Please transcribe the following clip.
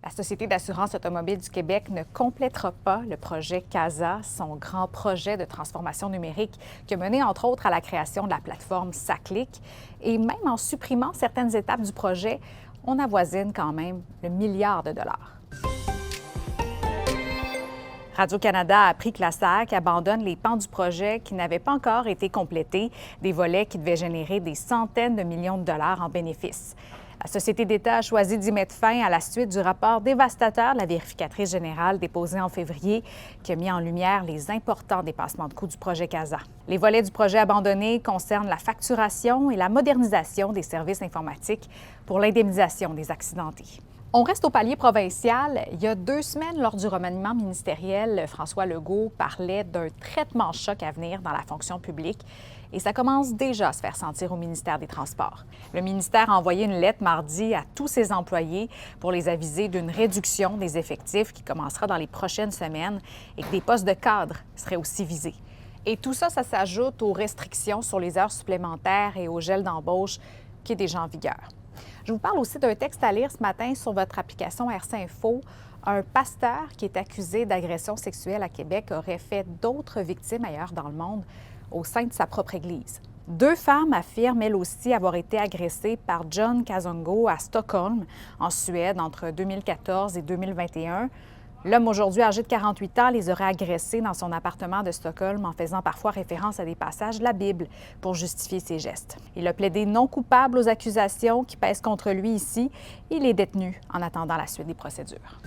La Société d'assurance automobile du Québec ne complétera pas le projet CASA, son grand projet de transformation numérique qui a mené entre autres à la création de la plateforme SACLIC. Et même en supprimant certaines étapes du projet, on avoisine quand même le milliard de dollars. Radio-Canada a appris que la SAC abandonne les pans du projet qui n'avaient pas encore été complétés, des volets qui devaient générer des centaines de millions de dollars en bénéfices. La Société d'État a choisi d'y mettre fin à la suite du rapport dévastateur de la vérificatrice générale déposé en février qui a mis en lumière les importants dépassements de coûts du projet CASA. Les volets du projet abandonné concernent la facturation et la modernisation des services informatiques pour l'indemnisation des accidentés. On reste au palier provincial. Il y a 2 semaines, lors du remaniement ministériel, François Legault parlait d'un traitement choc à venir dans la fonction publique et ça commence déjà à se faire sentir au ministère des Transports. Le ministère a envoyé une lettre mardi à tous ses employés pour les aviser d'une réduction des effectifs qui commencera dans les prochaines semaines et que des postes de cadre seraient aussi visés. Et tout ça, ça s'ajoute aux restrictions sur les heures supplémentaires et au gel d'embauche qui est déjà en vigueur. Je vous parle aussi d'un texte à lire ce matin sur votre application RC Info. Un pasteur qui est accusé d'agression sexuelle à Québec aurait fait d'autres victimes ailleurs dans le monde au sein de sa propre Église. 2 femmes affirment, elles aussi, avoir été agressées par John Kazongo à Stockholm, en Suède, entre 2014 et 2021. L'homme, aujourd'hui âgé de 48 ans, les aurait agressés dans son appartement de Stockholm en faisant parfois référence à des passages de la Bible pour justifier ses gestes. Il a plaidé non coupable aux accusations qui pèsent contre lui ici. Il est détenu en attendant la suite des procédures.